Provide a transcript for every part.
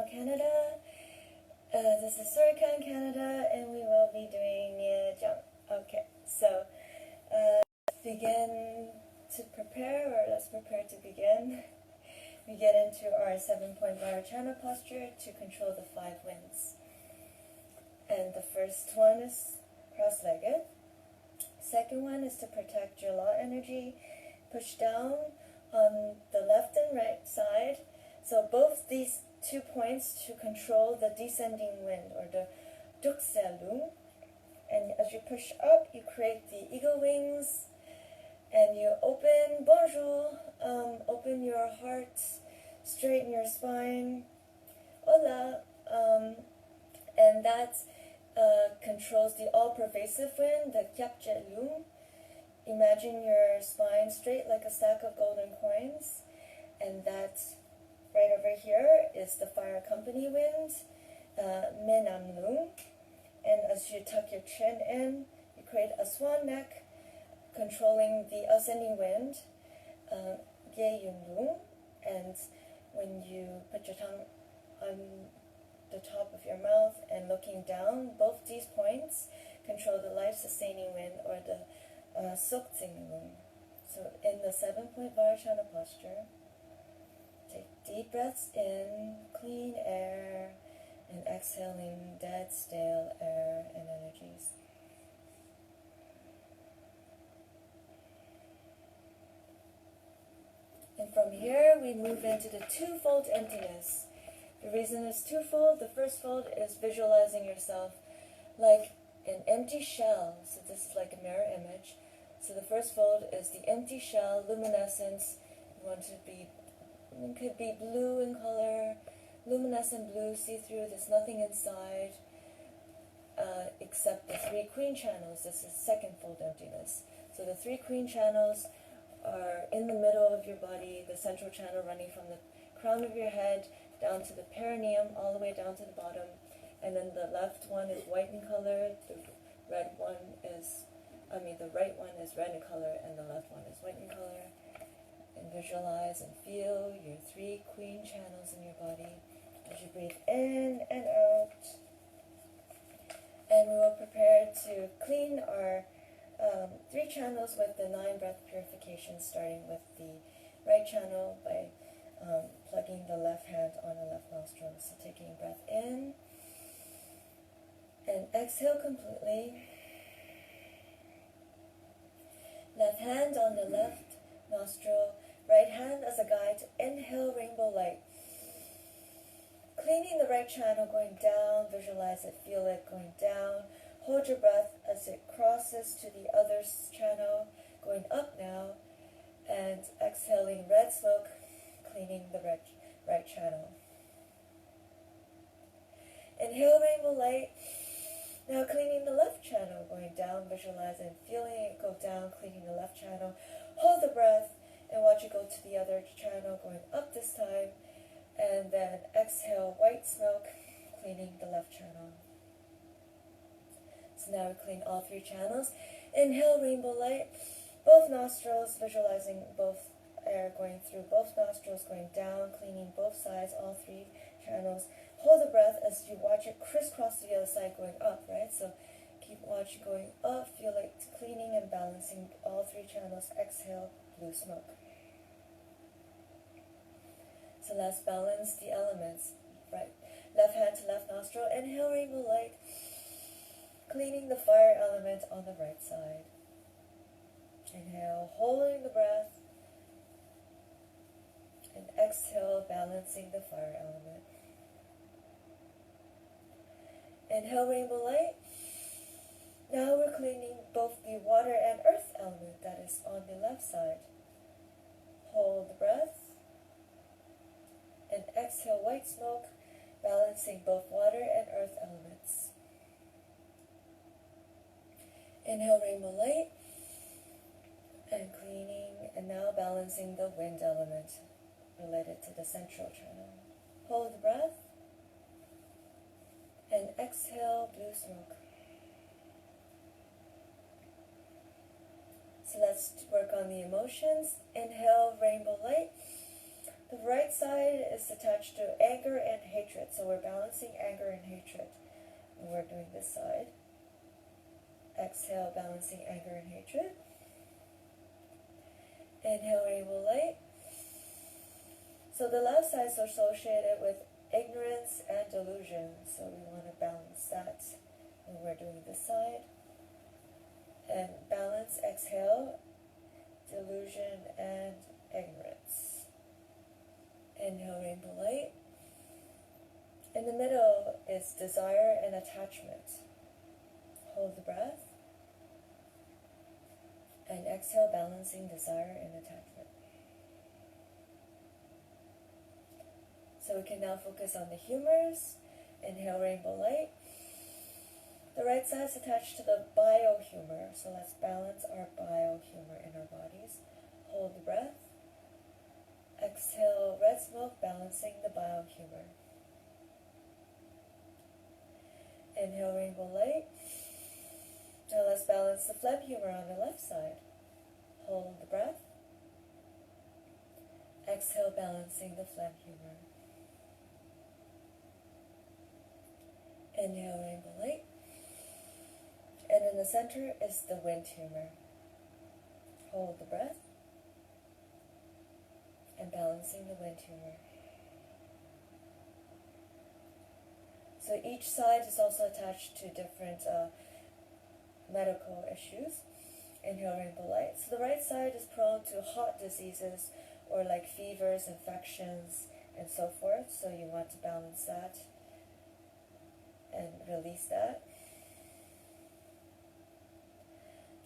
Canada. This is Surika in Canada, and we will be doing Nejang. Okay, so begin to prepare, or let's prepare to begin. We get into our 7-point Vajrayana posture to control the 5 winds. And the first one is cross-legged. Second one is to protect your law energy. Push down on the left and right side. So both these 2 points to control the descending wind, or the dukselu. And as you push up, you create the eagle wings. And you open, bonjour, open your heart, straighten your spine, hola, and that controls the all-pervasive wind, the kyapje lu. Imagine your spine straight like a stack of golden coins, and that right over here is the fire company wind, menam lu. And as you tuck your chin in, you create a swan neck, controlling the ascending wind, Ge Yun Lu. And when you put your tongue on the top of your mouth and looking down, both these points control the life-sustaining wind, or the Soktsing Lu. So in the 7-point Vajrayana posture, take deep breaths in, clean air, and exhaling dead, stale air and energies. And from here, we move into the twofold emptiness. The reason is twofold. The first fold is visualizing yourself like an empty shell. So this is like a mirror image. So the first fold is the empty shell, luminescence. You want to be, it could be blue in color, luminescent blue, see-through. There's nothing inside except the 3 queen channels. This is second fold emptiness. So the 3 queen channels are in the middle of your body, the central channel running from the crown of your head down to the perineum, all the way down to the bottom. And then the left one is white in color, the right one is red in color, and the left one is white in color. And visualize and feel your 3 queen channels in your body as you breathe in and out. And we will prepare to clean our 3 channels with the 9 breath purification, starting with the right channel by plugging the left hand on the left nostril. So taking a breath in and exhale completely. Left hand on the left nostril, right hand as a guide to inhale rainbow light. Cleaning the right channel, going down, visualize it, feel it going down. Hold your breath as it crosses to the other channel, going up now, and exhaling red smoke, cleaning the right channel. Inhale rainbow light. Now cleaning the left channel, going down, visualizing, feeling it go down, cleaning the left channel. Hold the breath and watch it go to the other channel, going up this time, and then exhale white smoke, cleaning the left channel. So now we clean all 3 channels. Inhale rainbow light, both nostrils, visualizing both air going through both nostrils, going down, cleaning both sides, all 3 channels. Hold the breath as you watch it crisscross to the other side, going up, right? So keep watching going up, feel like cleaning and balancing all 3 channels. Exhale, blue smoke. So let's balance the elements, right? Left hand to left nostril, inhale rainbow light, cleaning the fire element on the right side. Inhale, holding the breath, and exhale, balancing the fire element. Inhale rainbow light. Now we're cleaning both the water and earth element that is on the left side. Hold the breath and exhale white smoke, balancing both water and earth elements. Inhale rainbow light and cleaning, and now balancing the wind element related to the central channel. Hold the breath and exhale blue smoke. So let's work on the emotions. Inhale rainbow light, The right side is attached to anger and hatred. So we're balancing anger and hatred. And we're doing this side. Exhale, balancing anger and hatred. Inhale, rainbow light. So the left side is associated with ignorance and delusion. So we want to balance that when we're doing this side. And balance, exhale, delusion and ignorance. Inhale, rainbow light. In the middle is desire and attachment. Hold the breath. And exhale, balancing desire and attachment. So we can now focus on the humours. Inhale, rainbow light. The right side is attached to the biohumor. So let's balance our biohumor in our bodies. Hold the breath. Exhale, red smoke, balancing the biohumor. Inhale, rainbow light. Now let's balance the phlegm humor on the left side. Hold the breath. Exhale, balancing the phlegm humor. Inhale, rainbow light. And in the center is the wind humor. Hold the breath. And balancing the wind humor. So each side is also attached to different medical issues. Inhale, rainbow light. So the right side is prone to heart diseases or like fevers, infections, and so forth. So you want to balance that and release that.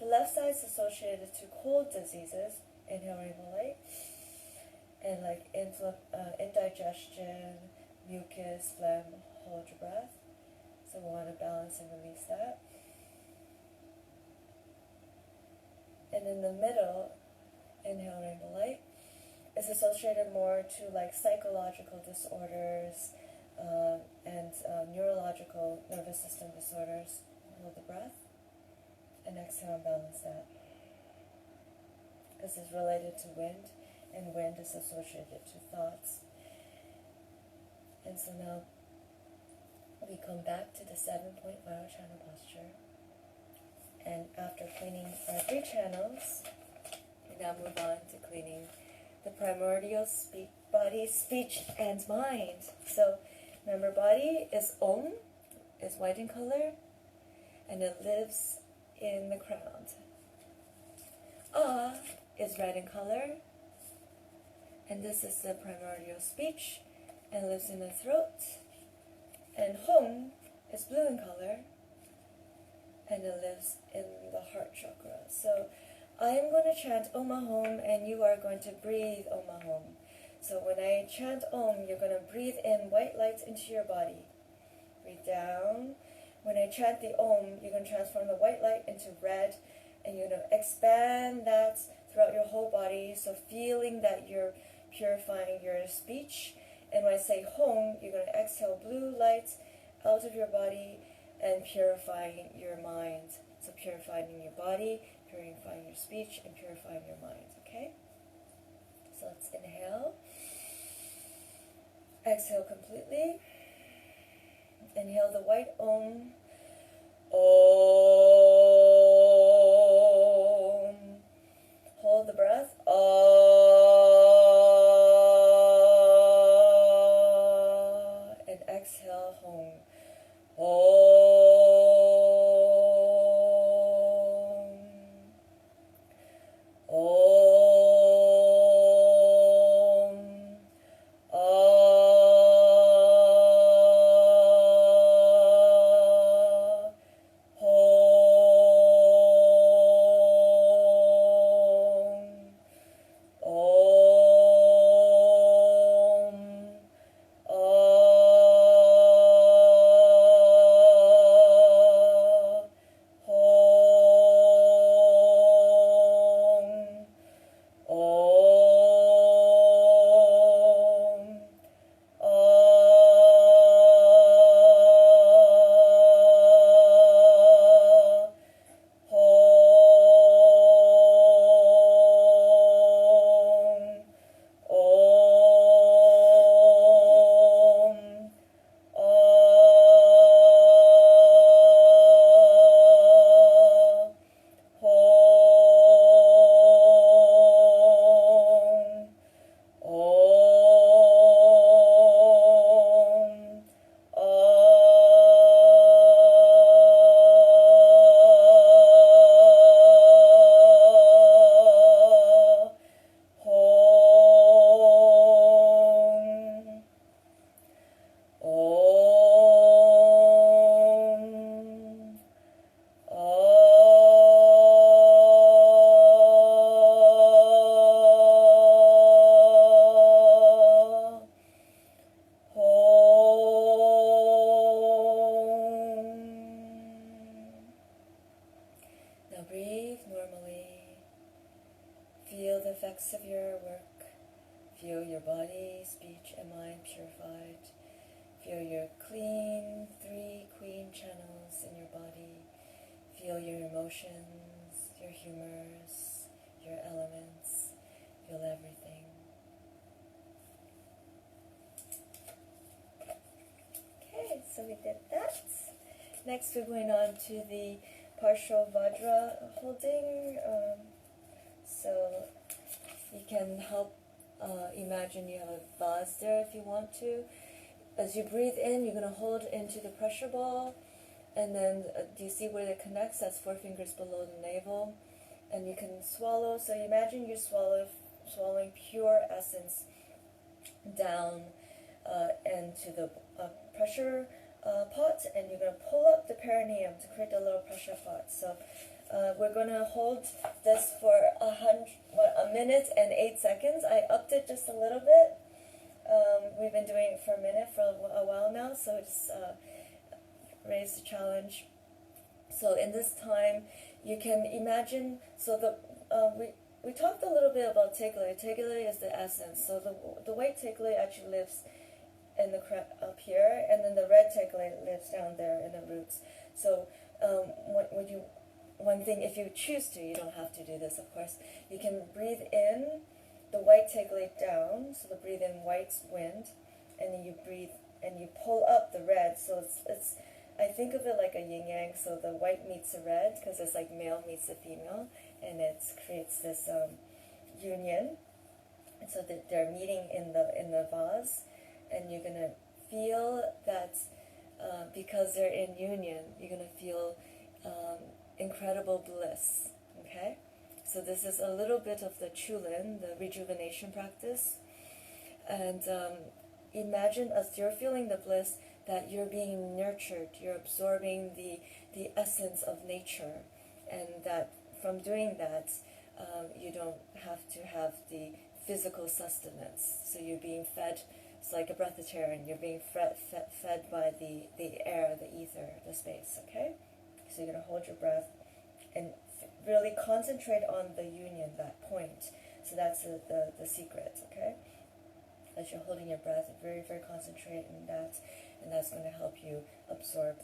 The left side is associated to cold diseases. Inhale, rainbow light. And like indigestion, mucus, phlegm, hold your breath. So we want to balance and release that. And in the middle, inhale, rainbow light, is associated more to like psychological disorders and neurological nervous system disorders. Hold the breath. And exhale and balance that. This is related to wind, and wind is associated to thoughts. And so now we come back to the 7-point viral channel posture. And after cleaning our 3 channels, we now move on to cleaning the primordial body, speech, and mind. So remember, body is Om, is white in color, and it lives in the crown. Ah is red in color, and this is the primordial speech, and lives in the throat. And Hum is blue in color, and it lives in the heart chakra. So I am going to chant Om Ahom, and you are going to breathe Om Ahom. So when I chant Om, you're going to breathe in white light into your body. Breathe down. When I chant the Om, you're going to transform the white light into red, and you're going to expand that throughout your whole body, so feeling that you're purifying your speech. And when I say Hom, you're going to exhale blue light out of your body and purifying your mind. So purifying your body, purifying your speech, and purifying your mind, okay? So let's inhale. Exhale completely. Inhale the white Om. Om. Hold the breath. And exhale Hom. Om. Om. Om. Feel your clean 3 queen channels in your body. Feel your emotions, your humors, your elements. Feel everything. Okay, so we did that. Next we're going on to the partial Vajra holding. So you can help imagine you have a vase there if you want to. As you breathe in, you're going to hold into the pressure ball, and then do you see where it connects? That's 4 fingers below the navel. And you can swallow, so imagine you're swallowing pure essence down into the pressure pot, and you're going to pull up the perineum to create a little pressure pot. So we're going to hold this for a minute and 8 seconds. I upped it just a little bit. We've been doing it for a minute for a while now, so just raise the challenge. So in this time, you can imagine, so we talked a little bit about Tegele. Tegele is the essence. So the white Tegele actually lives in the up here, and then the red Tegele lives down there in the roots. So one thing, if you choose to, you don't have to do this, of course, you can breathe in the white Tegele down, so breathe in white wind, and then you breathe and you pull up the red. So it's I think of it like a yin yang. So the white meets the red, because it's like male meets the female, and it creates this union. And so that they're meeting in the vase, and you're gonna feel that because they're in union, you're gonna feel incredible bliss. Okay, so this is a little bit of the chulin, the rejuvenation practice, and imagine as you're feeling the bliss that you're being nurtured, you're absorbing the essence of nature, and that from doing that, you don't have to have the physical sustenance. So you're being fed, it's like a breatharian, you're being fed by the air, the ether, the space, okay? So you're going to hold your breath and really concentrate on the union, that point. So that's the secret, okay? As you're holding your breath, very, very concentrate on that, and that's going to help you absorb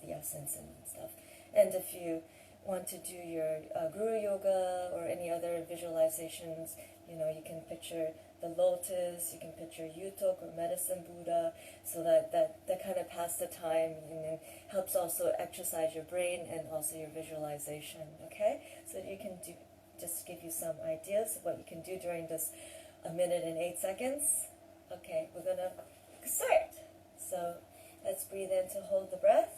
the essence and stuff. And if you want to do your Guru Yoga or any other visualizations, you can picture the lotus, you can picture Yutok or medicine Buddha, so that kind of pass the time, and then helps also exercise your brain and also your visualization, okay? So you can just give you some ideas of what you can do during this 1 minute and 8 seconds. Okay, we're gonna start. So let's breathe in to hold the breath.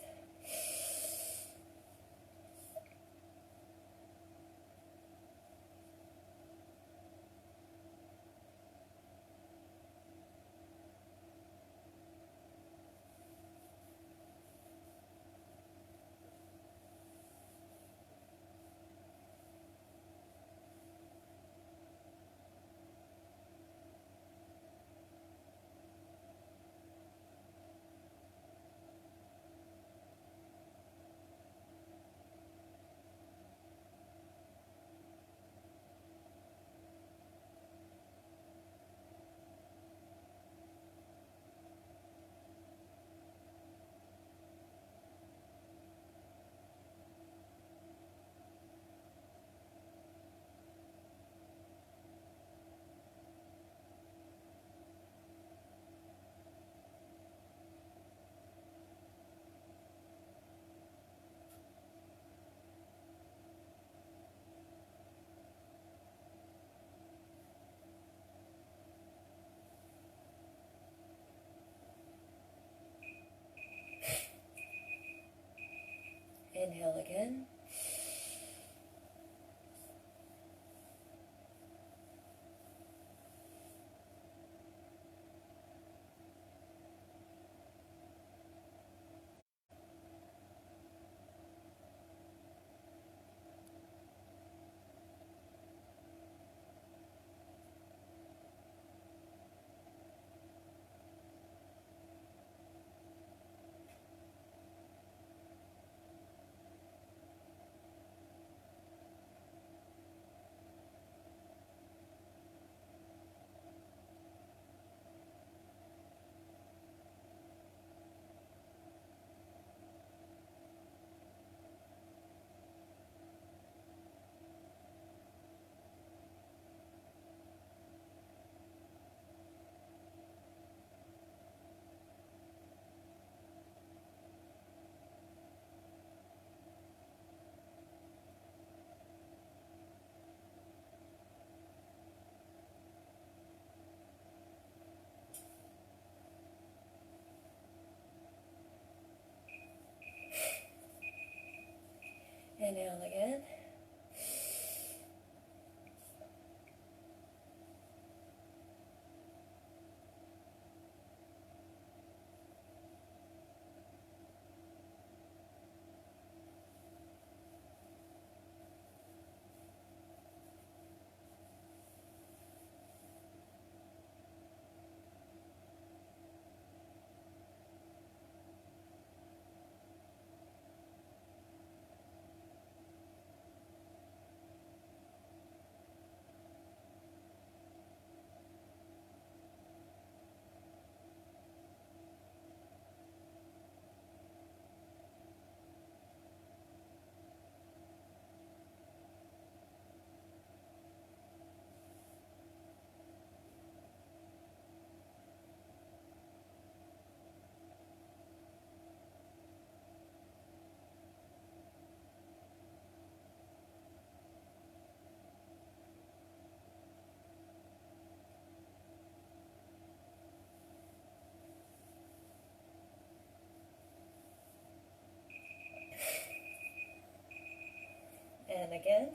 again.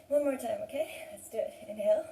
One more time, okay? Let's do it. Inhale.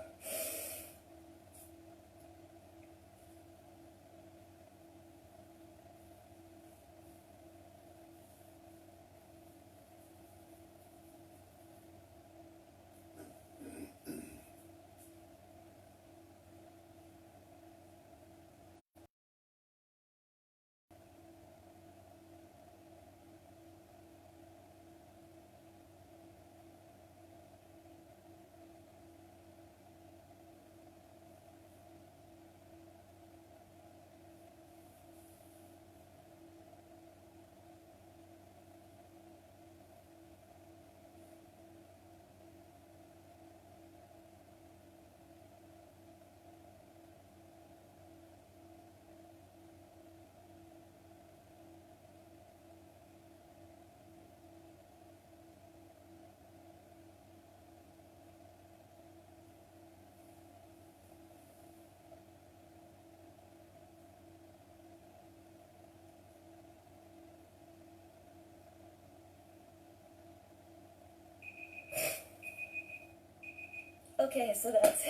Okay, so that's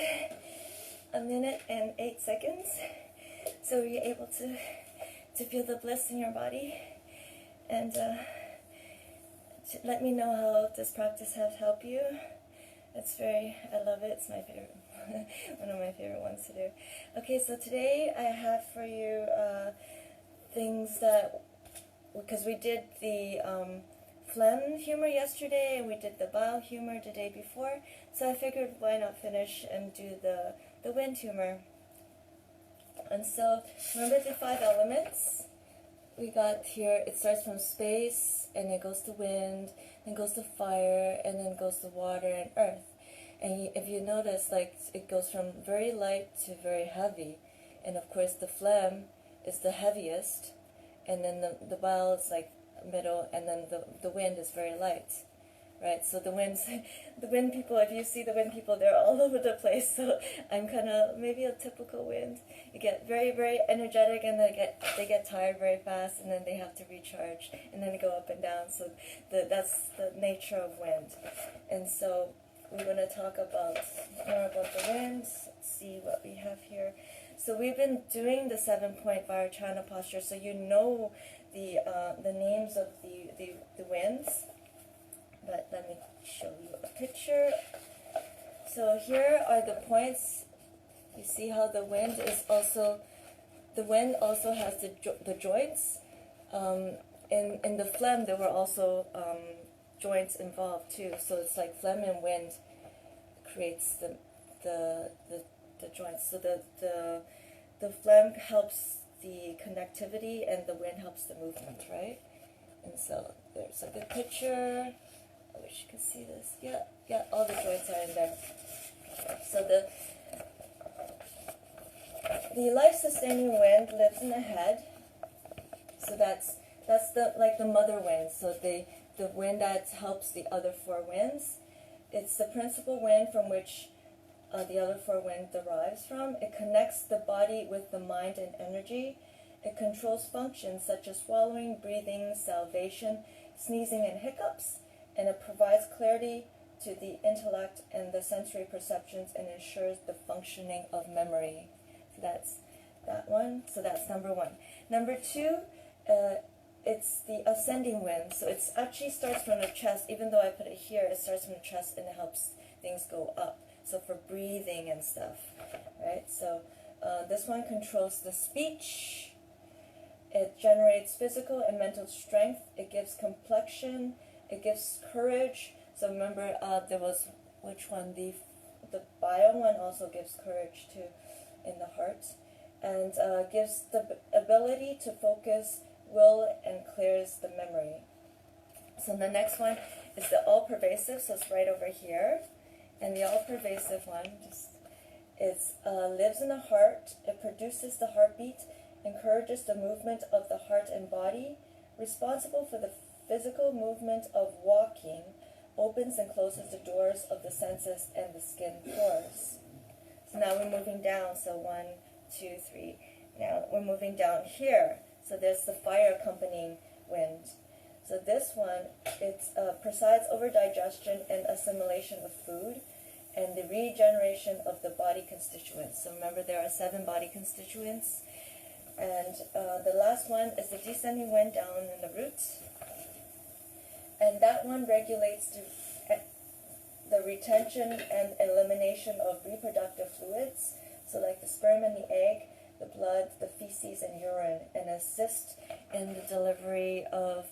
1 minute and 8 seconds. So you're able to feel the bliss in your body, and let me know how this practice has helped you. I love it. It's my favorite, one of my favorite ones to do. Okay, so today I have for you things that, because we did the phlegm humor yesterday and we did the bowel humor the day before, so I figured why not finish and do the wind humor. And so remember the 5 elements we got here. It starts from space, and it goes to wind, then goes to fire, and then goes to water and earth. And if you notice, like, it goes from very light to very heavy. And of course the phlegm is the heaviest, and then the bowel is like middle, and then the wind is very light. Right, so the wind people, if you see the wind people, they're all over the place. So I'm kind of maybe a typical wind. You get very, very energetic, and they get tired very fast, and then they have to recharge, and then they go up and down. So that's the nature of wind. And so we're going to talk about more about the winds. Let's see what we have here. So we've been doing the 7-point Vajrayana posture, so you know the names of the winds. But let me show you a picture. So here are the points. You see how the wind also has the joints. In the phlegm, there were also joints involved too. So it's like phlegm and wind creates the joints. So the phlegm helps the connectivity, and the wind helps the movement, right? And so there's a good picture. I wish you could see this. Yeah, all the joints are in there. So the life-sustaining wind lives in the head. So that's the mother wind. So the wind that helps the other 4 winds. It's the principal wind from which the other 4 wind derives from. It connects the body with the mind and energy. It controls functions such as swallowing, breathing, salivation, sneezing, and hiccups. And it provides clarity, to the intellect and the sensory perceptions and ensures the functioning of memory. So that's that one. So that's number one. Number two, it's the ascending wind. So it actually starts from the chest. Even though I put it here, it starts from the chest and it helps things go up. So for breathing and stuff, right? So this one controls the speech. It generates physical and mental strength. It gives complexion. It gives courage. So remember, there was, which one? The bio one also gives courage too in the heart. And gives the ability to focus, will, and clears the memory. So the next one is the all-pervasive. So it's right over here. And the all-pervasive one lives in the heart. It produces the heartbeat, encourages the movement of the heart and body, responsible for the physical movement of walking, opens and closes the doors of the senses and the skin pores. So now we're moving down. So 1, 2, 3. Now we're moving down here. So there's the fire accompanying wind. So this one, it presides over digestion and assimilation of food and the regeneration of the body constituents. So remember, there are 7 body constituents. And the last one is the descending wind down in the roots. And that one regulates the retention and elimination of reproductive fluids. So like the sperm and the egg, the blood, the feces, and urine, and assist in the delivery of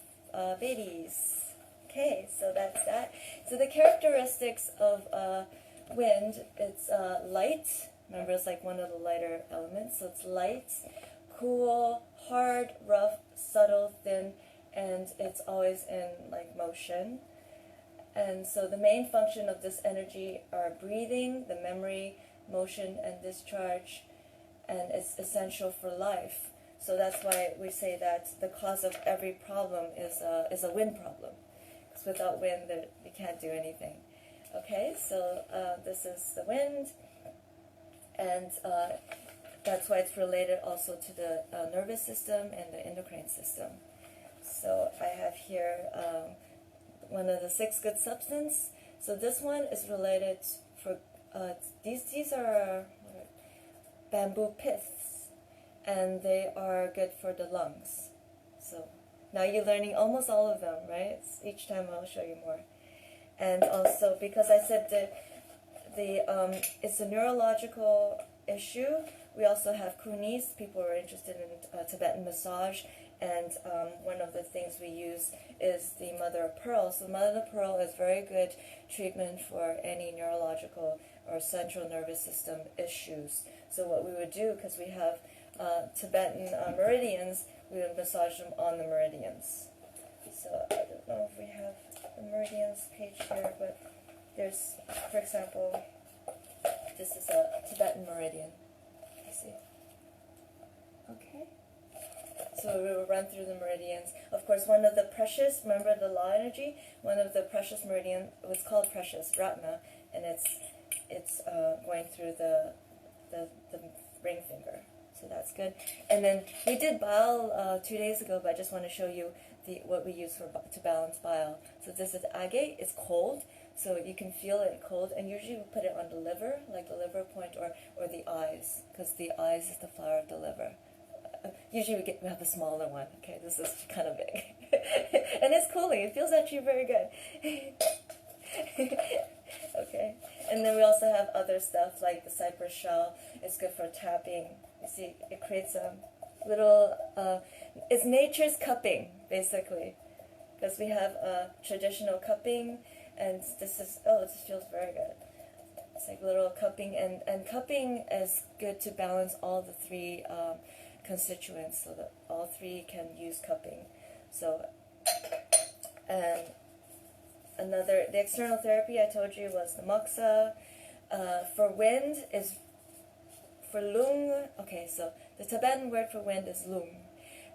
babies. Okay, so that's that. So the characteristics of wind, it's light. Remember, it's like one of the lighter elements. So it's light, cool, hard, rough, subtle, thin, and it's always in like motion. And so the main function of this energy are breathing, the memory, motion, and discharge, and it's essential for life. So that's why we say that the cause of every problem is a wind problem. Because without wind, we can't do anything. Okay, so this is the wind, and that's why it's related also to the nervous system and the endocrine system. So I have here one of the 6 good substances. So this one is related for, these are bamboo piths, and they are good for the lungs. So now you're learning almost all of them, right? Each time I'll show you more. And also, because I said it's a neurological issue, we also have kunis. People are interested in Tibetan massage, and one of the things we use is the mother of pearl. So mother of pearl is very good treatment for any neurological or central nervous system issues. So what we would do, because we have Tibetan meridians, we would massage them on the meridians. So I don't know if we have the meridians page here, but there's, for example, this is a Tibetan meridian. You see? Okay. So we will run through the meridians. Of course, one of the precious, remember the law energy? One of the precious meridian was called precious, Ratna, and it's going through the ring finger. So that's good. And then we did bile 2 days ago, but I just want to show you what we use to balance bile. So this is agate. It's cold, so you can feel it cold. And usually we put it on the liver, like the liver point, or the eyes, because the eyes is the flower of the liver. Usually we have a smaller one. Okay, this is kind of big. And it's cooling. It feels actually very good. Okay. And then we also have other stuff like the cypress shell. It's good for tapping. You see, it creates a little, it's nature's cupping, basically. Because we have traditional cupping, and this is, this feels very good. It's like little cupping, and cupping is good to balance all the 3 constituents, so that all 3 can use cupping. So, and the external therapy I told you was the moxa. For wind is for lung. Okay, so the Tibetan word for wind is lung.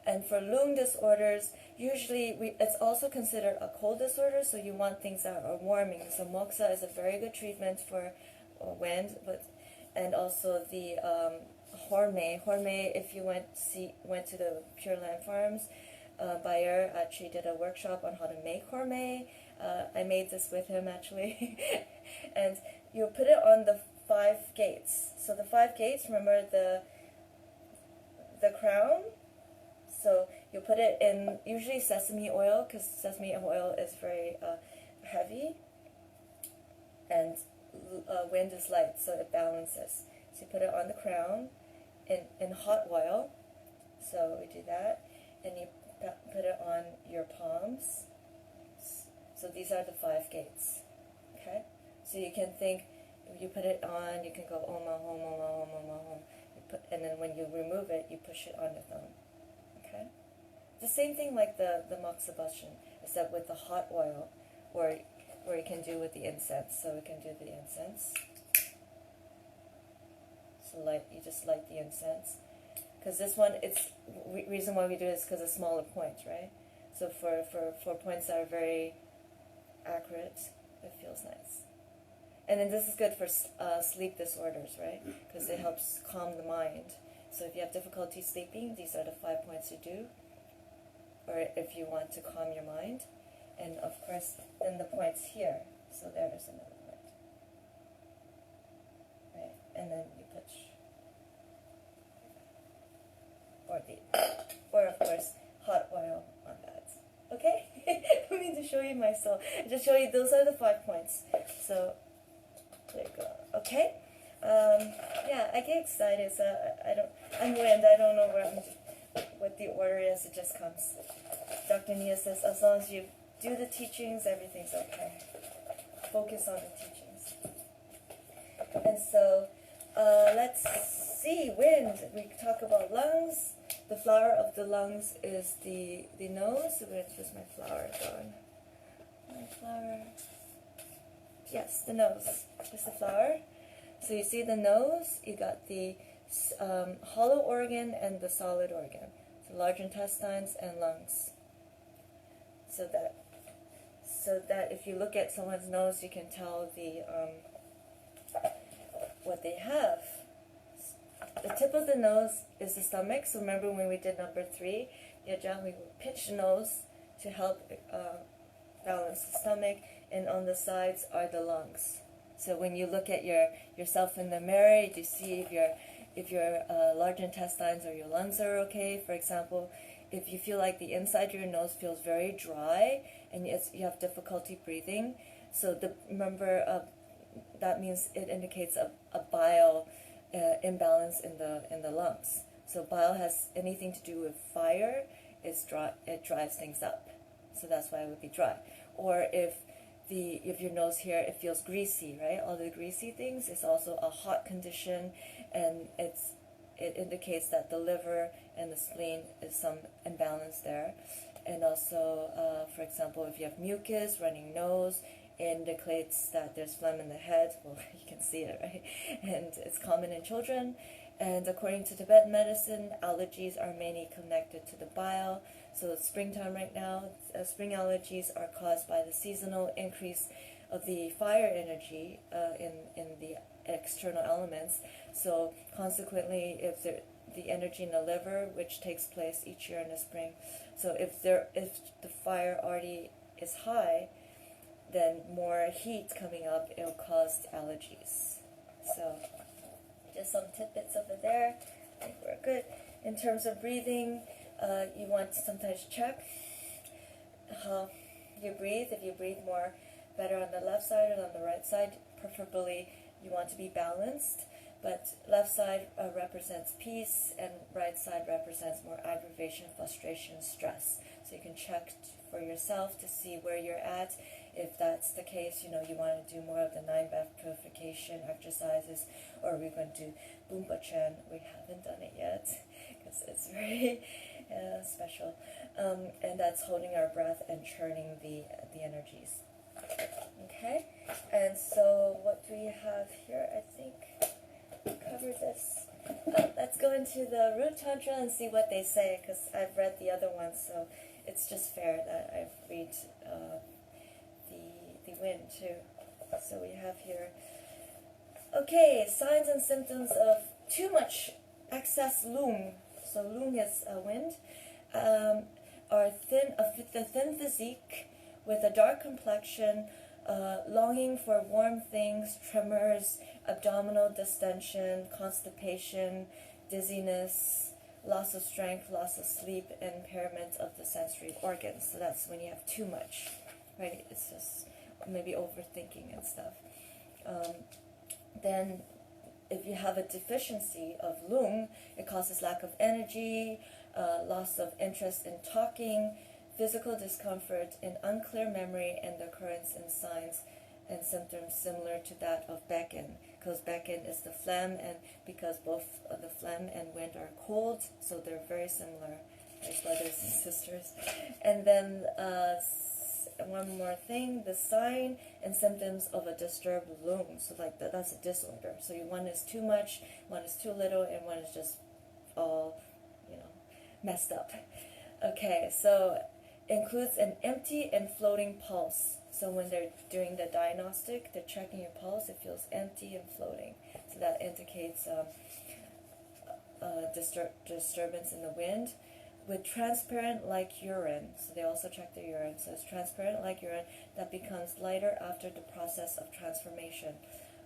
And for lung disorders, usually it's also considered a cold disorder, so you want things that are warming. So moxa is a very good treatment for wind, and also the horme. Horme, if you went to the Pure Land Farms, buyer actually did a workshop on how to make hormei. I made this with him actually. And you put it on the 5 gates. So the 5 gates, remember the crown? So you put it in usually sesame oil, because sesame oil is very heavy, and wind is light, so it balances. So you put it on the crown in hot oil. So we do that, and you put it on your palms. So these are the 5 gates. Okay? So you can think, if you put it on, you can go Om, Om, Om, Om, Om, Om. And then when you remove it, you push it on your thumb. Okay? The same thing like the moksabashin, except with the hot oil, or you can do with the incense. So we can do the incense. So you just light the incense. Because this one, reason why we do it is because of smaller points, right? So for points that are very accurate, it feels nice. And then this is good for sleep disorders, right? Because it helps calm the mind. So if you have difficulty sleeping, these are the 5 points you do. Or if you want to calm your mind. And of course, then the points here. So there is another point. Right? And then you push. Or of course, hot oil on that. Okay? I need to show you myself. Just show you, those are the 5 points. So, there you go. Okay? Yeah, I get excited, so I'm wind, I don't know what the order is, it just comes. Dr. Nia says, as long as you do the teachings, everything's okay. Focus on the teachings. And so, let's see, wind. We talk about lungs. The flower of the lungs is the nose. Where's my flower gone? My flower. Yes, the nose is the flower. So you see the nose, you got the hollow organ and the solid organ. So large intestines and lungs. So that if you look at someone's nose, you can tell what they have. The tip of the nose is the stomach. So remember when we did number 3, Nejang, we would pinch the nose to help balance the stomach, and on the sides are the lungs. So when you look at yourself in the mirror, you see if your large intestines or your lungs are okay. For example, if you feel like the inside of your nose feels very dry and you have difficulty breathing, so remember that means it indicates a bile imbalance in the lungs. So bile has anything to do with fire, it dries things up. So that's why it would be dry. Or if your nose here, it feels greasy, right? All the greasy things is also a hot condition, and it indicates that the liver and the spleen is some imbalance there. And also, for example, if you have mucus, running nose, it indicates that there's phlegm in the head. Well, you can see it, right? And it's common in children. And according to Tibetan medicine, allergies are mainly connected to the bile. So it's springtime right now. Spring allergies are caused by the seasonal increase of the fire energy in the external elements. So consequently, if the energy in the liver, which takes place each year in the spring, so if the fire already is high, then more heat coming up, it'll cause allergies. So just some tidbits over there. I think we're good. In terms of breathing, you want to sometimes check how you breathe. If you breathe more better on the left side or on the right side, preferably you want to be balanced. But left side represents peace, and right side represents more aggravation, frustration, stress. So you can check for yourself to see where you're at. If that's the case, you want to do more of the 9 breath purification exercises, or we're going to do Bumpachan. We haven't done it yet because it's very special. And that's holding our breath and churning the energies. Okay, and so what do we have here? I think we covered this. Let's go into the root tantra and see what they say, because I've read the other ones, so it's just fair that I read the wind too. So we have here, okay, signs and symptoms of too much excess lung. So lung is wind. are thin, the thin physique with a dark complexion, longing for warm things, tremors, abdominal distension, constipation, dizziness, loss of strength, loss of sleep, and impairment of the sensory organs. So that's when you have too much, right? It's just maybe overthinking and stuff. Then if you have a deficiency of lung, it causes lack of energy, loss of interest in talking, physical discomfort, and unclear memory, and the occurrence in signs and symptoms similar to that of Becken, because Becken is the phlegm, and because both the phlegm and wind are cold, so they're very similar, like brothers and sisters. And then one more thing, the sign and symptoms of a disturbed lung. So like that's a disorder. So one is too much, one is too little, and one is just all, messed up. Okay, so includes an empty and floating pulse. So when they're doing the diagnostic, they're checking your pulse, it feels empty and floating. So that indicates disturbance in the wind. With transparent like urine, so they also check the urine, so it's transparent like urine that becomes lighter after the process of transformation.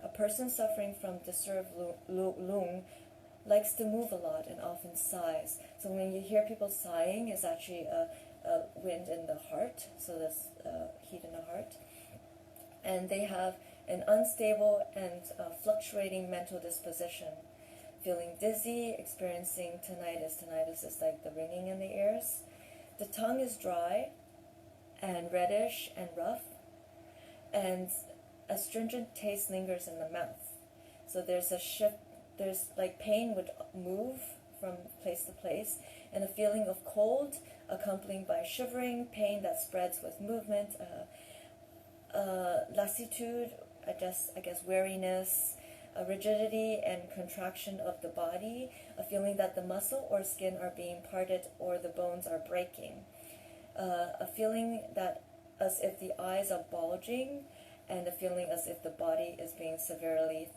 A person suffering from disturbed lung likes to move a lot and often sighs. So when you hear people sighing, it's actually a wind in the heart, so that's heat in the heart. And they have an unstable and fluctuating mental disposition. Feeling dizzy, experiencing tinnitus. Tinnitus is like the ringing in the ears. The tongue is dry and reddish and rough, and astringent taste lingers in the mouth. So there's a shift, there's like pain would move from place to place, and a feeling of cold accompanied by shivering, pain that spreads with movement, lassitude, I guess weariness, a rigidity and contraction of the body, a feeling that the muscle or skin are being parted or the bones are breaking, a feeling that as if the eyes are bulging, and a feeling as if the body is being severely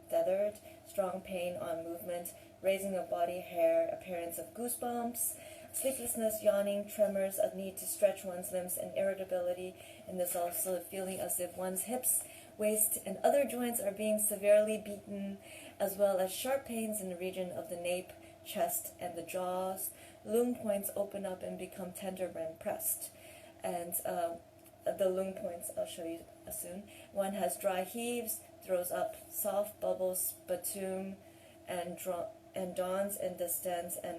tethered, strong pain on movement, raising of body hair, appearance of goosebumps, sleeplessness, yawning, tremors, a need to stretch one's limbs, and irritability. And there's also a feeling as if one's hips, waist, and other joints are being severely beaten, as well as sharp pains in the region of the nape, chest, and the jaws. Lung points open up and become tender when pressed. And the lung points, I'll show you soon. One has dry heaves, throws up soft bubbles, sputum, and dawns and distends, and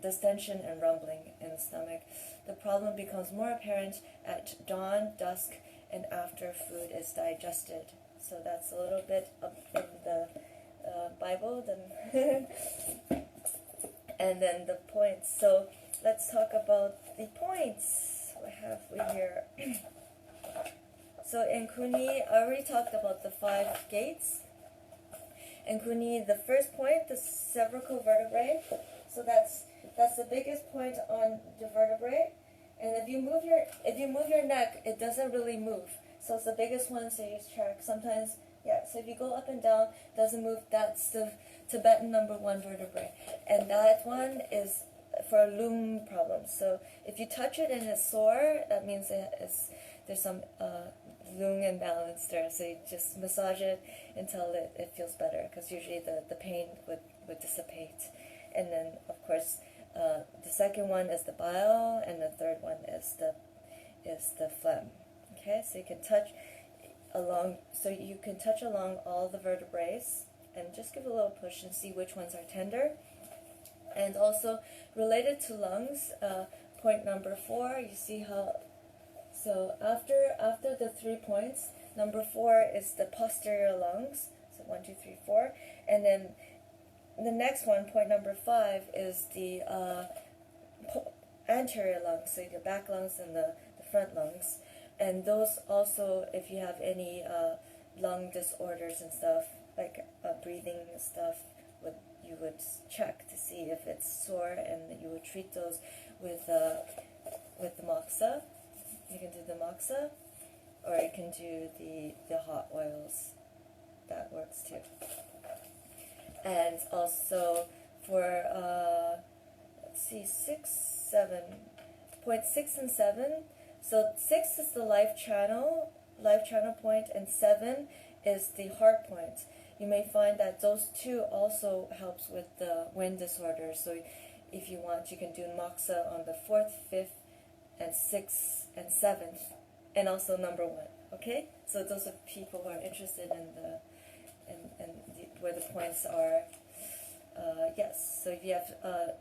distension and rumbling in the stomach. The problem becomes more apparent at dawn, dusk, and after food is digested. So that's a little bit up in the Bible. And then the points. So let's talk about the points. What have we here? So in Kuni, I already talked about the 5 gates. In Kuni, the first point, the cervical vertebrae. So that's the biggest point on the vertebrae. And if you move your neck, it doesn't really move. So it's the biggest one, so you check. Sometimes, so if you go up and down, it doesn't move. That's the Tibetan number 1 vertebrae. And that one is for lung problems. So if you touch it and it's sore, that means there's some lung imbalance there. So you just massage it until it feels better, because usually the pain would dissipate. And then, of course, the second one is the bile, and the third one is the phlegm. Okay, so you can touch along all the vertebrae, and just give a little push and see which ones are tender. And also related to lungs, point number 4. You see how? So after the 3 points, number 4 is the posterior lungs. So 1, 2, 3, 4, and then the next one, point number 5, is the anterior lungs, so your back lungs and the front lungs. And those also, if you have any lung disorders and stuff, like breathing stuff, you would check to see if it's sore, and you would treat those with the moxa. You can do the moxa, or you can do the hot oils. That works too. And also for, let's see, 6, 7. Point 6 and 7. So 6 is the life channel point, and 7 is the heart point. You may find that those two also helps with the wind disorder. So if you want, you can do moxa on the 4th, 5th, and 6th, and 7th, and also number 1. Okay? So those are people who are interested in where the points are. Yes, so if you have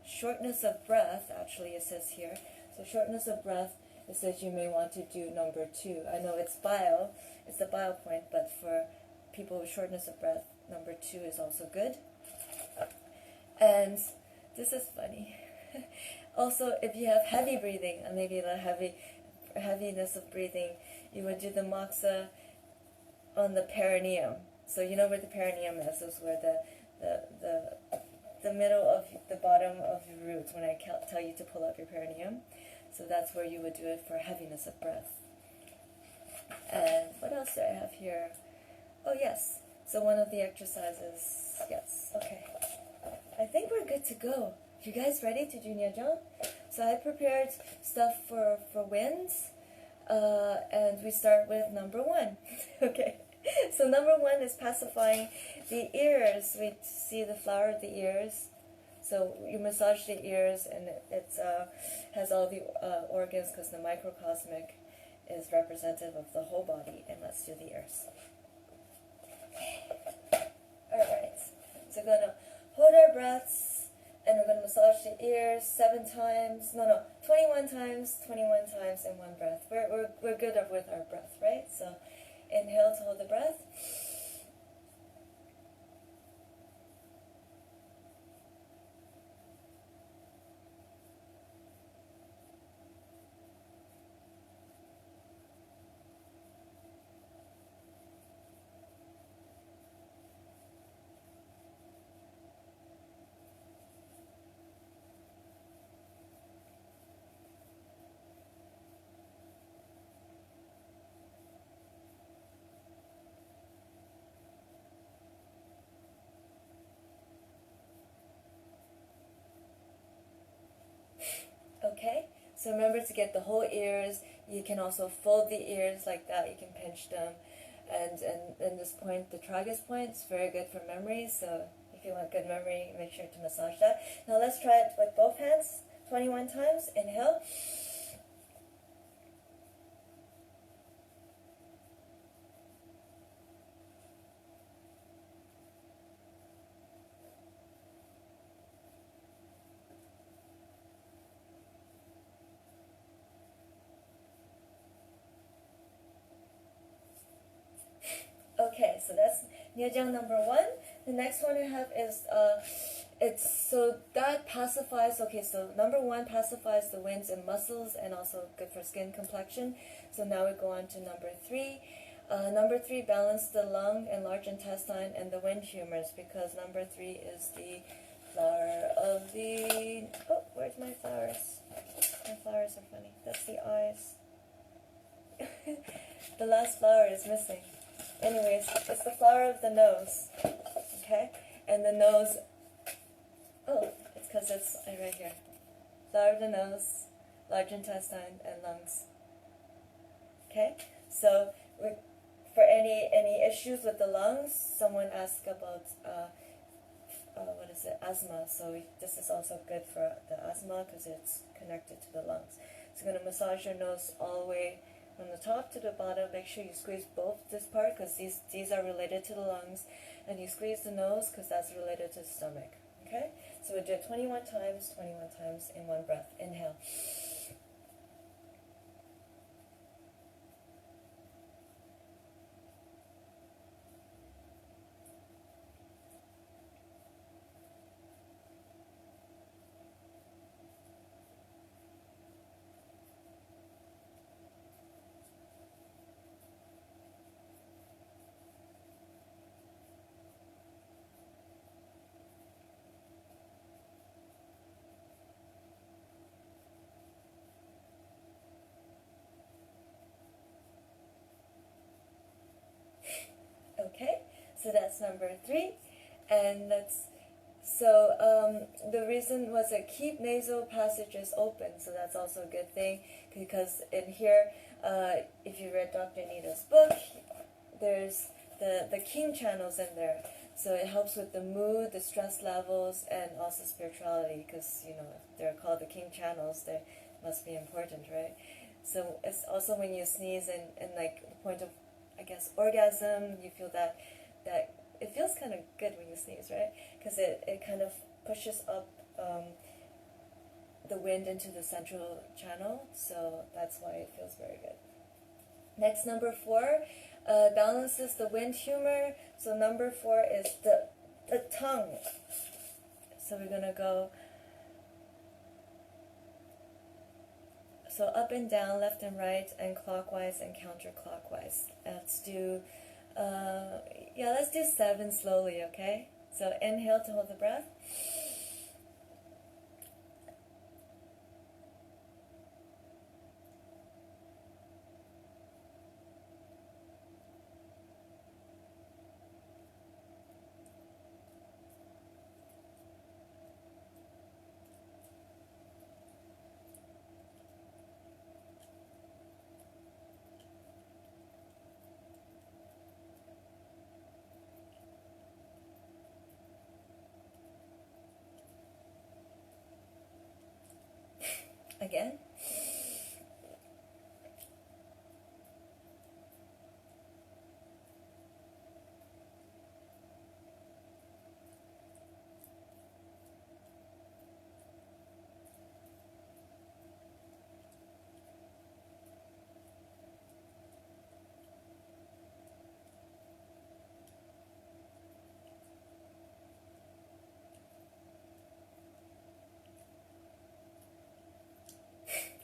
shortness of breath, actually it says here. So shortness of breath, it says you may want to do number 2. I know it's the bile point, but for people with shortness of breath, number 2 is also good. And this is funny. Also, if you have heavy breathing, and maybe the heaviness of breathing, you would do the moxa on the perineum. So you know where the perineum is where the middle of the bottom of your roots, when I tell you to pull up your perineum. So that's where you would do it for heaviness of breath. And what else do I have here? Oh yes, so one of the exercises, yes, okay. I think we're good to go. You guys ready to do Nejang? So I prepared stuff for winds, and we start with number 1. Okay, so number 1 is pacifying the ears. We see the flower of the ears. So you massage the ears, and it has all the organs, because the microcosmic is representative of the whole body. And let's do the ears. Alright, so we're going to hold our breaths, and we're going to massage the ears 21 times in one breath. We're good with our breath, right? So inhale to hold the breath. Okay, so remember to get the whole ears. You can also fold the ears like that. You can pinch them. And in this point, the tragus point, is very good for memory. So if you want good memory, make sure to massage that. Now let's try it with both hands 21 times. Inhale. Okay, so that's Nejang number 1. The next one I have is that pacifies. Okay, so number 1 pacifies the winds and muscles, and also good for skin complexion. So now we go on to number 3. Number 3, balance the lung and large intestine and the wind humors, because number 3 is the flower of the. Oh, where's my flowers? My flowers are funny. That's the eyes. The last flower is missing. Anyways, it's the flower of the nose, okay? And the nose, it's because it's right here. Flower of the nose, large intestine, and lungs. Okay? So, for any issues with the lungs, someone asked about, asthma. So this is also good for the asthma, because it's connected to the lungs. So you're going to massage your nose all the way from the top to the bottom. Make sure you squeeze both this part, because these are related to the lungs, and you squeeze the nose, because that's related to the stomach. Okay, so we do it 21 times in one breath. Inhale. Okay, so that's number 3, and So the reason was to keep nasal passages open, so that's also a good thing, because in here, if you read Dr. Nita's book, there's the king channels in there. So it helps with the mood, the stress levels, and also spirituality, because, you know, they're called the king channels, they must be important, right? So it's also when you sneeze and like the point of, I guess, orgasm, you feel that it feels kind of good when you sneeze, right? Because it kind of pushes up the wind into the central channel, so that's why it feels very good. Next, number 4, balances the wind humor. So number 4 is the tongue. So we're gonna go so up and down, left and right, and clockwise and counterclockwise. Let's do let's do 7 slowly, okay? So inhale to hold the breath. Again.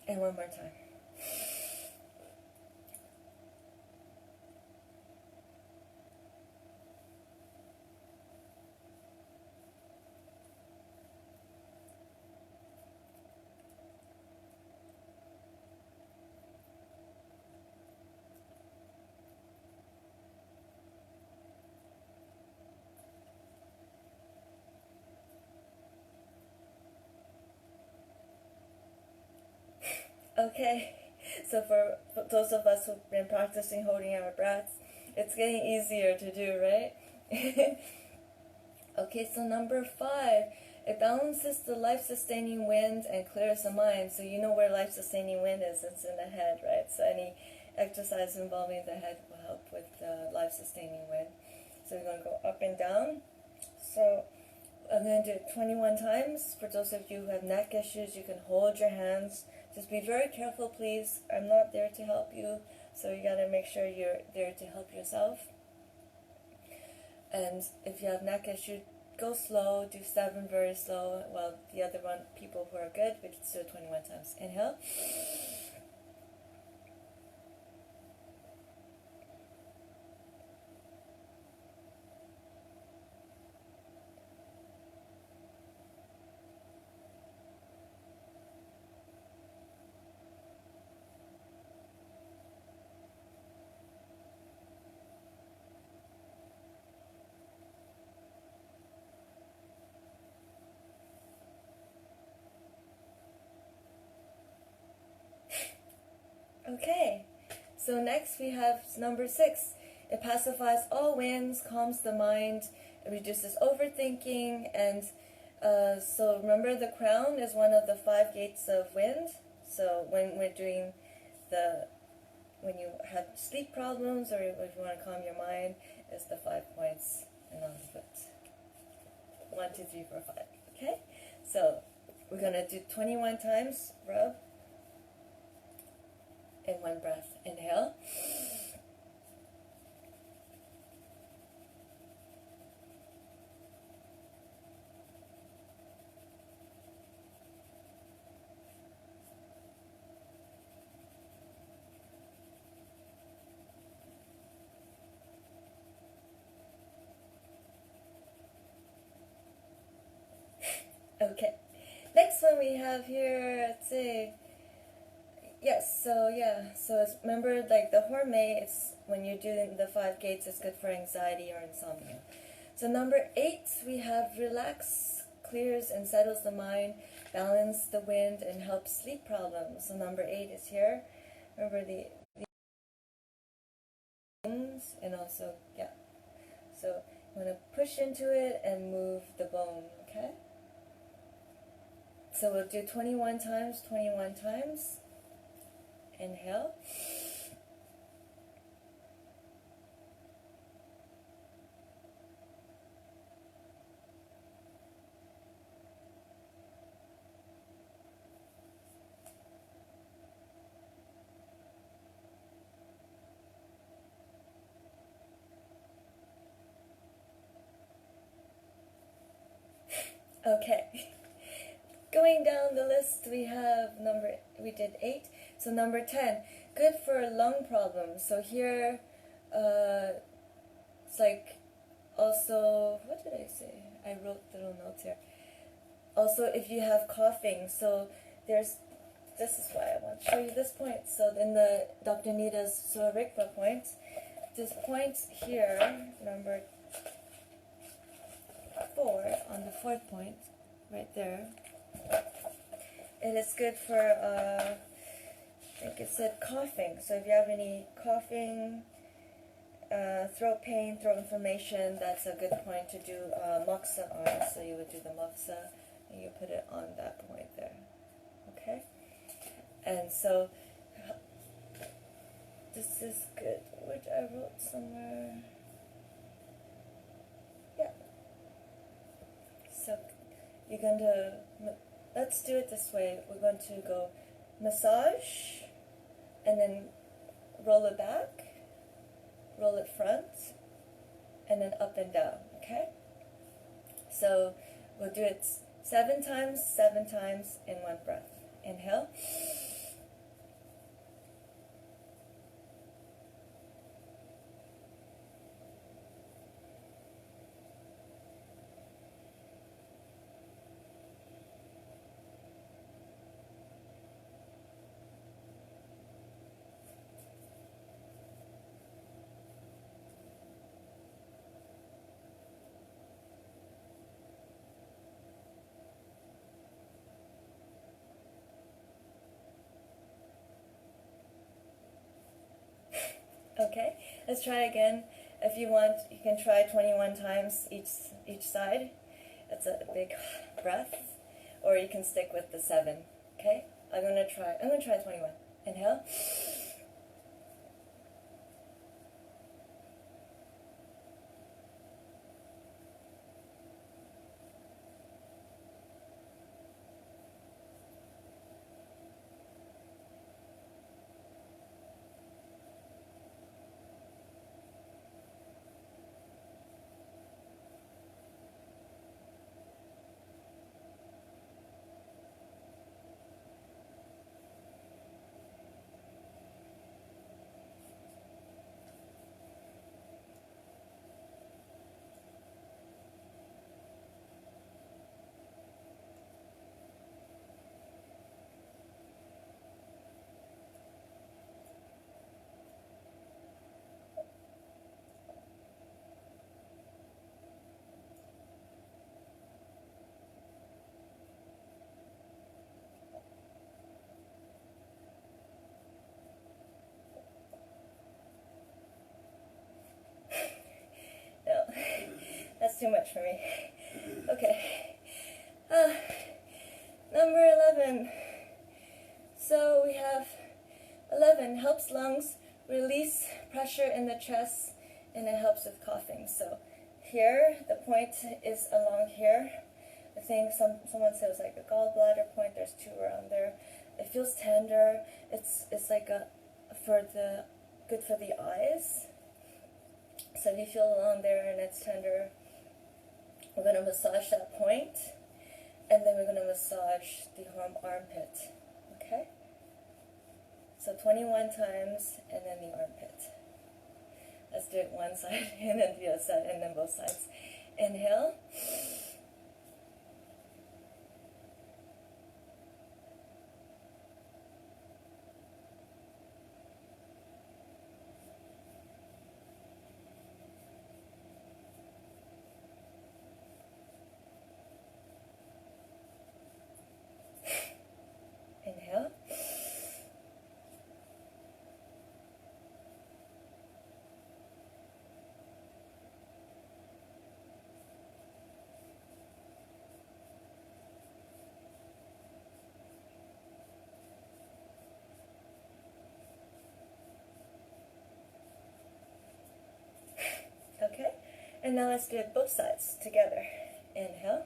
And one more time. Okay, so for those of us who've been practicing holding our breaths, it's getting easier to do, right? Okay, so number 5, it balances the life-sustaining wind and clears the mind. So you know where life-sustaining wind is, it's in the head, right? So any exercise involving the head will help with the life-sustaining wind. So we're going to go up and down. So I'm going to do it 21 times. For those of you who have neck issues, you can hold your hands. Just be very careful, please. I'm not there to help you, so you gotta make sure you're there to help yourself. And if you have neck issue, go slow, do 7 very slow. Well, the other one, people who are good, we can do it 21 times. Inhale. Okay, so next we have number 6. It pacifies all winds, calms the mind, it reduces overthinking, and so remember the crown is one of the 5 gates of wind. So when we're doing when you have sleep problems or if you want to calm your mind, it's the 5 points and on the foot. 1, 2, 3, 4, 5. Okay, so we're gonna do 21 times rub. In one breath. Inhale. Okay. Next one we have here, let's see. Yes, so it's, remember, like the hormone, it's when you're doing the 5 gates, it's good for anxiety or insomnia. So number 8, we have relax, clears and settles the mind, balances the wind, and helps sleep problems. So number 8 is here. Remember the bones, and also, yeah. So you want to push into it and move the bone, okay? So we'll do 21 times, 21 times. Inhale. Okay. Going down the list, we did 8. So number 10, good for lung problems. So here, it's like also, what did I say? I wrote little notes here. Also, if you have coughing, so this is why I want to show you this point. So in the Dr. Nita's Surikpa point, this point here, number 4, on the 4th point, right there, it is good for, I think it said coughing. So if you have any coughing, throat pain, throat inflammation, that's a good point to do moxa on. So you would do the moxa, and you put it on that point there. Okay? And so, this is good, which I wrote somewhere. Yeah. So, you're going to, let's do it this way. We're going to go massage, and then roll it back, roll it front, and then up and down, okay? So we'll do it 7 times in one breath. Inhale. Okay, let's try again. If you want, you can try 21 times each side. That's a big breath. Or you can stick with the 7. Okay? I'm gonna try 21. Inhale. No, that's too much for me. Okay. Number 11. So we have 11, helps lungs release pressure in the chest, and it helps with coughing. So here, the point is along here. I think someone said it was like a gallbladder point. There's 2 around there. It feels tender. It's like good for the eyes. So if you feel along there and it's tender, we're going to massage that point, and then we're going to massage the armpit. Okay? So 21 times, and then the armpit. Let's do it one side, and then the other side, and then both sides. Inhale. And now let's do it both sides together. Inhale.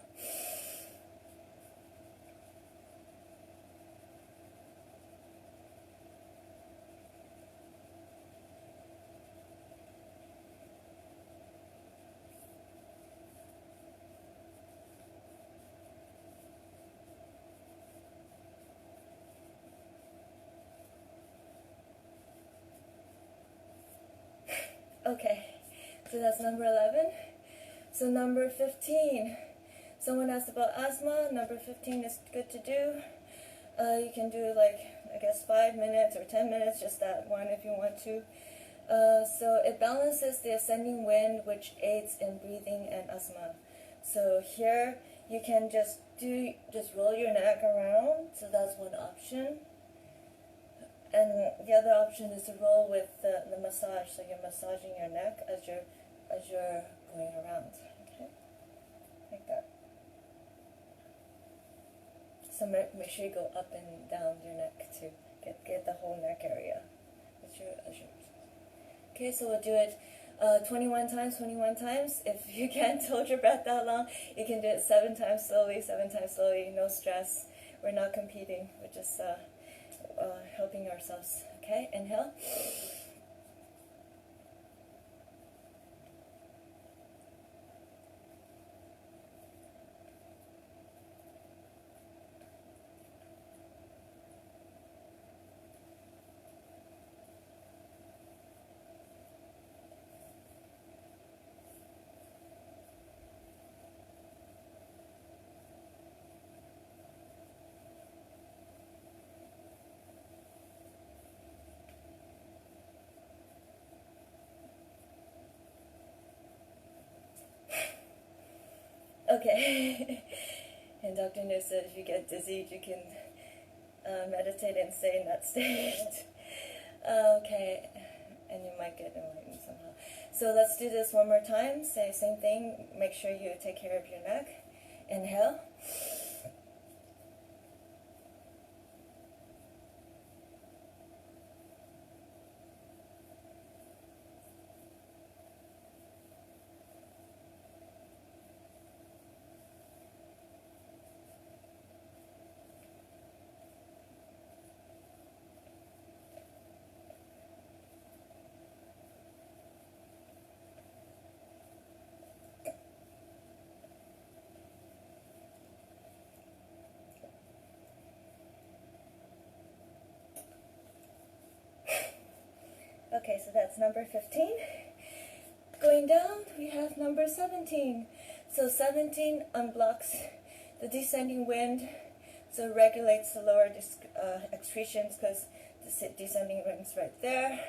Okay, so that's number 11. So number 15. Someone asked about asthma. Number 15 is good to do. You can do like, I guess 5 minutes or 10 minutes, just that one if you want to. So it balances the ascending wind, which aids in breathing and asthma. So here you can just roll your neck around. So that's one option. And the other option is to roll with the massage. So you're massaging your neck as you're going around. Okay, like that. So make sure you go up and down your neck to get the whole neck area. Okay, so we'll do it 21 times, 21 times. If you can't hold your breath that long, you can do it 7 times slowly, no stress. We're not competing, we're just helping ourselves. Okay, inhale. Okay. And Dr. Nu said if you get dizzy, you can meditate and stay in that state. Okay. And you might get enlightened somehow. So let's do this one more time. Say same thing. Make sure you take care of your neck. Inhale. Okay, so that's number 15. Going down, we have number 17. So 17 unblocks the descending wind, so regulates the lower excretions because the descending wind's right there.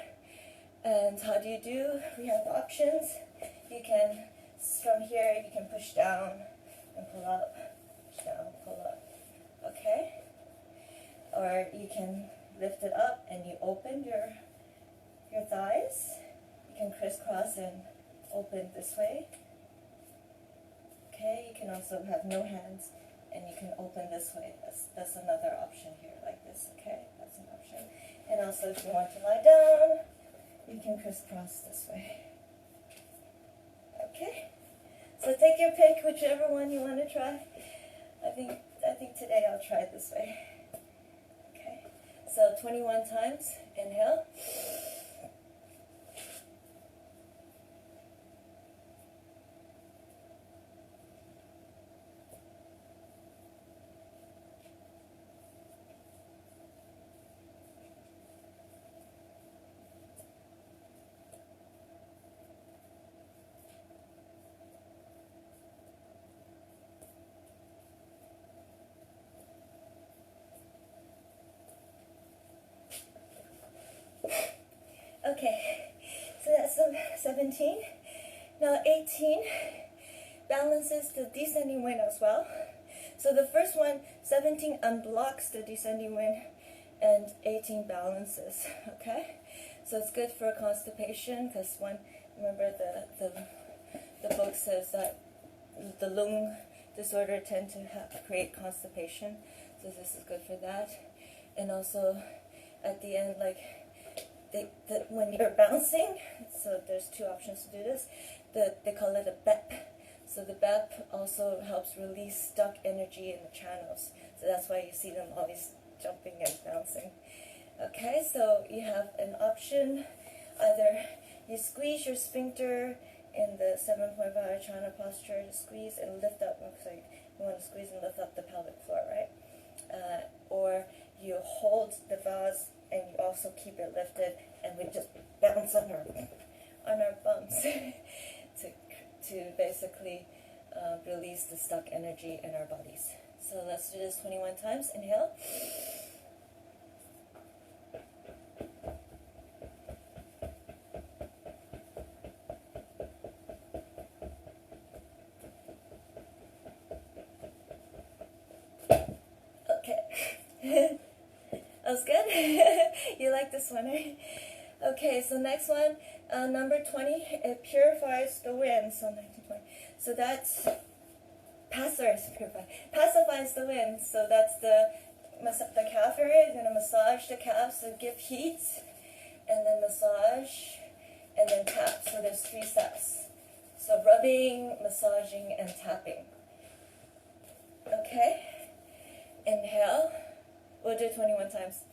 And how do you do? We have options. You can, from here, you can push down and pull up, push down, pull up, okay? Or you can lift it up and you open your thighs. You can crisscross and open this way. Okay, you can also have no hands and you can open this way. That's another option here, like this, okay? That's an option. And also if you want to lie down, you can crisscross this way. Okay? So take your pick, whichever one you want to try. I think today I'll try it this way. Okay? So 21 times, inhale. Okay, so that's 17. Now 18 balances the descending wind as well. So the first one, 17 unblocks the descending wind and 18 balances, okay? So it's good for constipation because remember the book says that the lung disorder tend to create constipation. So this is good for that. And also at the end, like, when you're bouncing, so there's two options to do this. They call it a BEP. So the BEP also helps release stuck energy in the channels. So that's why you see them always jumping and bouncing. Okay, so you have an option. Either you squeeze your sphincter in the 7.5 chana posture, squeeze and lift up. So you want to squeeze and lift up the pelvic floor, right? Or you hold the vase and you also keep it lifted, and we just bounce on our bumps to basically release the stuck energy in our bodies. So let's do this 21 times. Inhale. Okay. That was good? You like this one, right? Okay, so next one, number 20, it purifies the wind. So 1920. So that's pacifies the wind. So that's the calf area. You're gonna massage the calf, so give heat, and then massage, and then tap. So there's 3 steps. So rubbing, massaging, and tapping. Okay. Inhale. We'll do 21 times.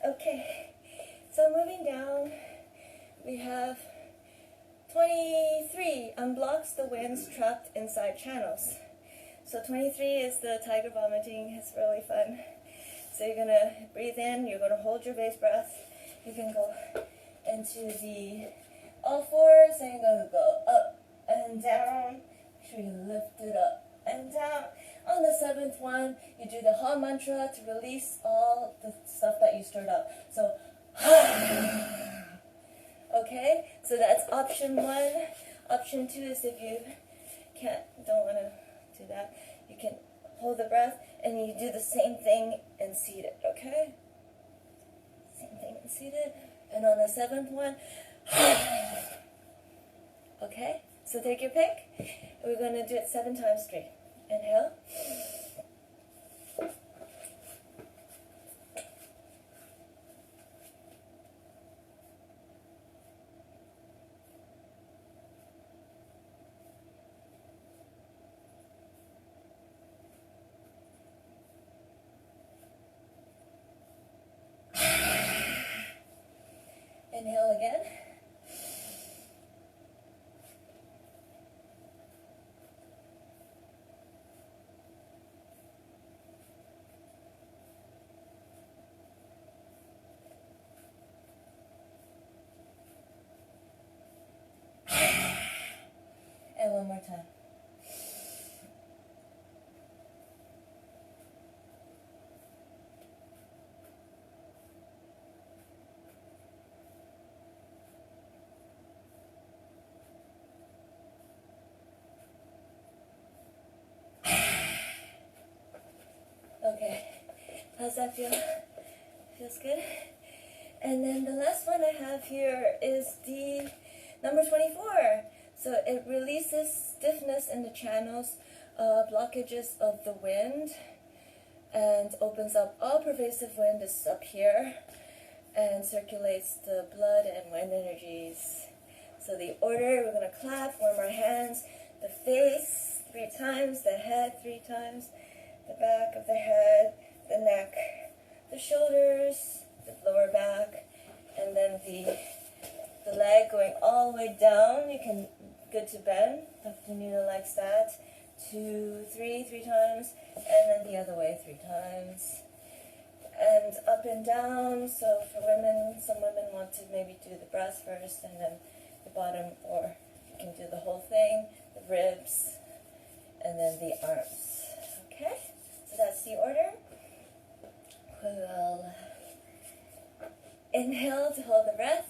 Okay, so moving down, we have 23, unblocks the winds trapped inside channels. So 23 is the tiger vomiting. It's really fun. So you're going to breathe in, you're going to hold your base breath. You can go into the all fours, and you're going to go up and down. Make sure you lift it up and down. On the 7th one, you do the Ha mantra to release all the stuff that you stirred up. So, okay, so that's option 1. Option 2 is if you don't want to do that, you can hold the breath and you do the same thing and seated, okay? Same thing and seated. And on the 7th one, okay, so take your pick. We're going to do it 7 times straight. Inhale. Inhale again. And one more time. Okay, how's that feel? Feels good? And then the last one I have here is the number 24. So it releases stiffness in the channels, blockages of the wind, and opens up all pervasive wind is up here, and circulates the blood and wind energies. So the order, we're going to clap, warm our hands, the face 3 times, the head 3 times, the back of the head, the neck, the shoulders, the lower back, and then the leg going all the way down. You can good to bend, continue the legs that. 2, 3 times, and then the other way 3 times. And up and down, so for women, some women want to maybe do the breast first and then the bottom, or you can do the whole thing, the ribs, and then the arms. Okay, so that's the order. We'll inhale to hold the breath.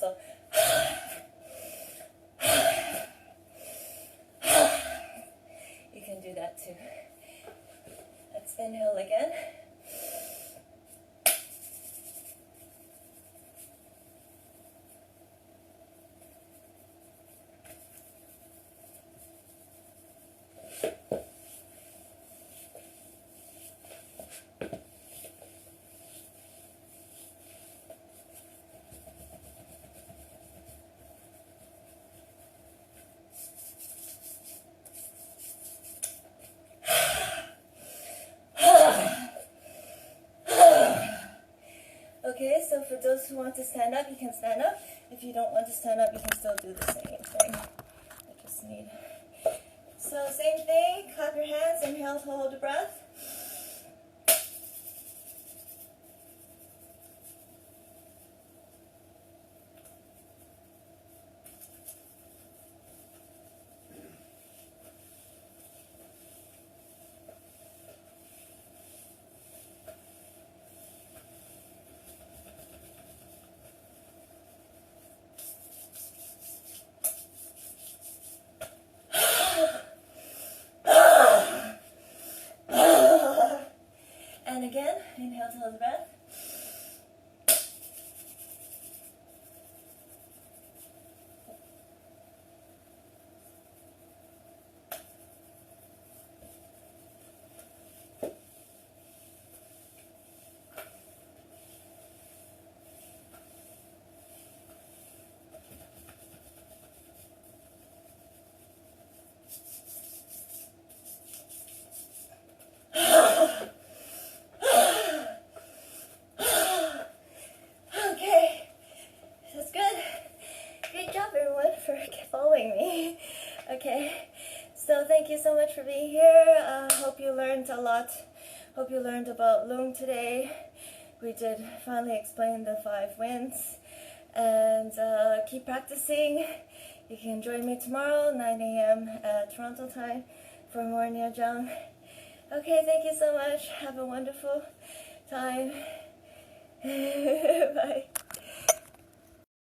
So you can do that too. Let's inhale again. Okay, so for those who want to stand up, you can stand up. If you don't want to stand up, you can still do the same thing. I just need... So same thing, clap your hands, inhale to hold the breath. And again, inhale to hold the breath. Okay, so thank you so much for being here. Hope you learned a lot. Hope you learned about Lung today. We did finally explain the 5 winds. And keep practicing. You can join me tomorrow, 9 a.m. at Toronto time for more Nejang. Okay, thank you so much. Have a wonderful time. Bye.